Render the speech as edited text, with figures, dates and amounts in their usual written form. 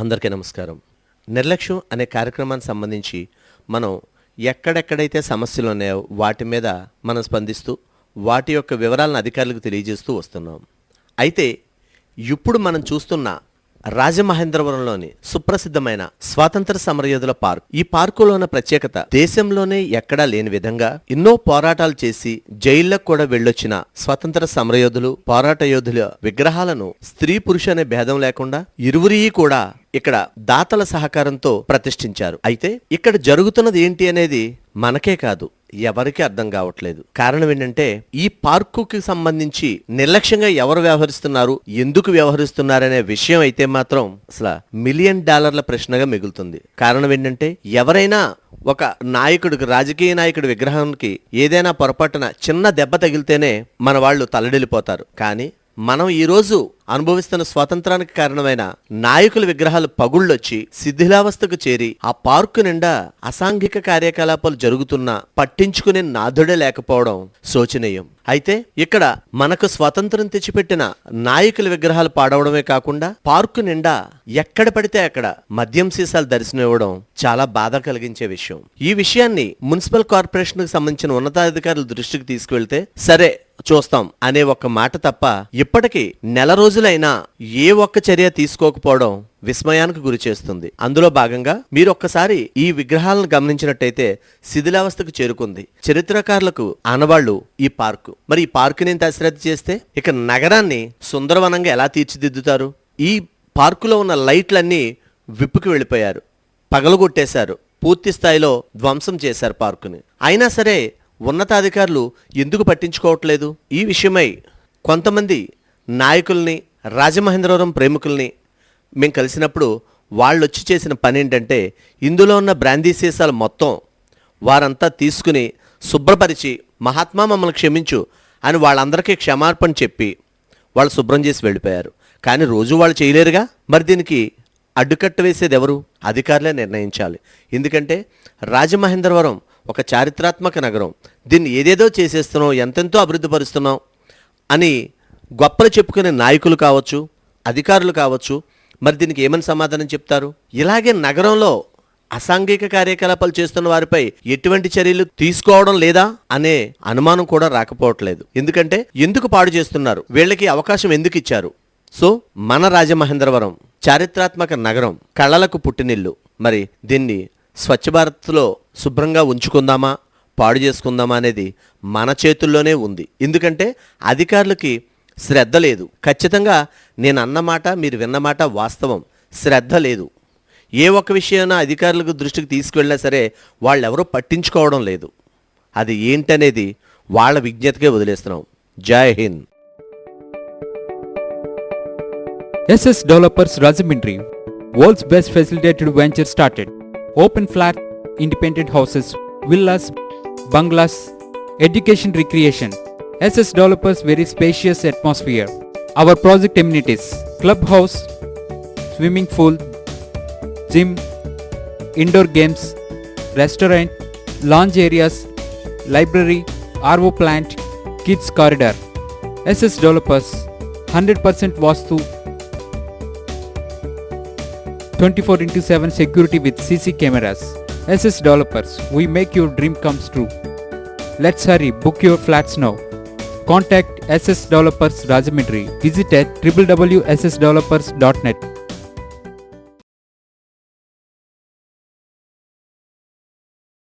అందరికీ నమస్కారం. నిర్లక్ష్యం అనే కార్యక్రమానికి సంబంధించి మనం ఎక్కడెక్కడైతే సమస్యలు ఉన్నాయో వాటి మీద మనం స్పందిస్తూ వాటి యొక్క వివరాలను అధికారులకు తెలియజేస్తూ వస్తున్నాం. అయితే ఇప్పుడు మనం చూస్తున్న రాజమహేంద్రవరంలోని సుప్రసిద్ధమైన స్వాతంత్ర సమరయోధుల పార్క్. ఈ పార్కులో ఉన్న ప్రత్యేకత దేశంలోనే ఎక్కడా లేని విధంగా ఎన్నో పోరాటాలు చేసి జైళ్లకు కూడా వెళ్ళొచ్చిన స్వాతంత్ర సమరయోధులు, పోరాట యోధుల విగ్రహాలను స్త్రీ పురుష అనే భేదం లేకుండా ఇరువురి కూడా ఇక్కడ దాతల సహకారంతో ప్రతిష్ఠించారు. అయితే ఇక్కడ జరుగుతున్నది ఏంటి అనేది మనకే కాదు ఎవరికి అర్థం కావట్లేదు. కారణం ఏంటంటే ఈ పార్కుకి సంబంధించి నిర్లక్ష్యంగా ఎవరు వ్యవహరిస్తున్నారు, ఎందుకు వ్యవహరిస్తున్నారనే విషయం అయితే మాత్రం అసలు $1,000,000 ప్రశ్నగా మిగులుతుంది. కారణం ఏంటంటే ఎవరైనా ఒక నాయకుడికి, రాజకీయ నాయకుడి విగ్రహానికి ఏదైనా పొరపాటున చిన్న దెబ్బ తగిలితేనే మన వాళ్ళు తల్లడిల్లిపోతారు. కానీ మనం ఈరోజు అనుభవిస్తున్న స్వాతంత్రానికి కారణమైన నాయకుల విగ్రహాలు పగుళ్ళొచ్చి శిథిలావస్థకు చేరి ఆ పార్కు నిండా అసాంఘిక కార్యకలాపాలు జరుగుతున్నా పట్టించుకునే నాథుడే లేకపోవడం శోచనీయం. అయితే ఇక్కడ మనకు స్వాతంత్రం తెచ్చిపెట్టిన నాయకుల విగ్రహాలు పాడవడమే కాకుండా పార్కు నిండా ఎక్కడ పడితే అక్కడ మద్యం సీసాలు దర్శనం ఇవ్వడం చాలా బాధ కలిగించే విషయం. ఈ విషయాన్ని మున్సిపల్ కార్పొరేషన్ కు సంబంధించిన ఉన్నతాధికారుల దృష్టికి తీసుకువెళ్తే సరే చూస్తాం అనే ఒక్క మాట తప్ప ఇప్పటికీ నెల రోజులైనా ఏ ఒక్క చర్య తీసుకోకపోవడం విస్మయానికి గురి చేస్తుంది. అందులో భాగంగా మీరు ఒక్కసారి ఈ విగ్రహాలను గమనించినట్టయితే శిథిలావస్థకు చేరుకుంది. చరిత్రకారులకు ఆనవాళ్లు ఈ పార్కు. మరి ఈ పార్కుని ఇంత అశ్రద్ధ చేస్తే ఇక నగరాన్ని సుందరవనంగా ఎలా తీర్చిదిద్దుతారు? ఈ పార్కులో ఉన్న లైట్లన్నీ విప్పుకి వెళ్ళిపోయారు, పగలగొట్టేశారు, పూర్తి స్థాయిలో ధ్వంసం చేశారు పార్కుని. అయినా సరే ఉన్నతాధికారులు ఎందుకు పట్టించుకోవట్లేదు? ఈ విషయమై కొంతమంది నాయకుల్ని, రాజమహేంద్రవరం ప్రేమికుల్ని మేము కలిసినప్పుడు వాళ్ళు వచ్చి చేసిన పని ఏంటంటే ఇందులో ఉన్న బ్రాందీ సీసాలు మొత్తం వారంతా తీసుకుని శుభ్రపరిచి మహాత్మా మమ్మల్ని క్షమించు అని వాళ్ళందరికీ క్షమార్పణ చెప్పి వాళ్ళు శుభ్రం చేసి వెళ్ళిపోయారు. కానీ రోజు వాళ్ళు చేయలేరుగా. మరి దీనికి అడ్డుకట్ట వేసేది ఎవరు? అధికారులే నిర్ణయించాలి. ఎందుకంటే రాజమహేంద్రవరం ఒక చారిత్రాత్మక నగరం. దీన్ని ఏదేదో చేసేస్తున్నాం, ఎంతెంతో అభివృద్ధి పరుస్తున్నాం అని గొప్పలు చెప్పుకునే నాయకులు కావచ్చు, అధికారులు కావచ్చు, మరి దీనికి ఏమని సమాధానం చెప్తారు? ఇలాగే నగరంలో అసాంఘిక కార్యకలాపాలు చేస్తున్న వారిపై ఎటువంటి చర్యలు తీసుకోవడం లేదా అనే అనుమానం కూడా రాకపోవట్లేదు. ఎందుకంటే ఎందుకు పాడు చేస్తున్నారు, వీళ్ళకి అవకాశం ఎందుకు ఇచ్చారు? సో మన రాజమహేంద్రవరం చారిత్రాత్మక నగరం, కళలకు పుట్టినిల్లు. మరి దీన్ని స్వచ్ఛ భారత్లో శుభ్రంగా ఉంచుకుందామా, పాడు చేసుకుందామా అనేది మన చేతుల్లోనే ఉంది. ఎందుకంటే అధికారులకి శ్రద్ధ లేదు. ఖచ్చితంగా నేను అన్నమాట, మీరు విన్నమాట వాస్తవం. శ్రద్ధ లేదు. ఏ ఒక్క విషయాన్ని అధికారులకు దృష్టికి తీసుకువెళ్ళినా సరే వాళ్ళెవరూ పట్టించుకోవడం లేదు. అది ఏంటనేది వాళ్ళ విజ్ఞతకే వదిలేస్తున్నాం. జై Hind. SS Developers Rajahmundry, world's best facilitated venture started. Open flat, independent houses, villas, bungalows, education recreation. SS Developers very spacious atmosphere. Our project amenities: clubhouse, swimming pool, gym, indoor games, restaurant, lounge areas, library, RO plant, kids corridor. SS Developers 100% Vastu, 24/7 security with CC cameras. SS Developers, we make your dream comes true. Let's hurry, book your flats now. Contact SS Developers Rajahmundry. Visit at www.ssdevelopers.net.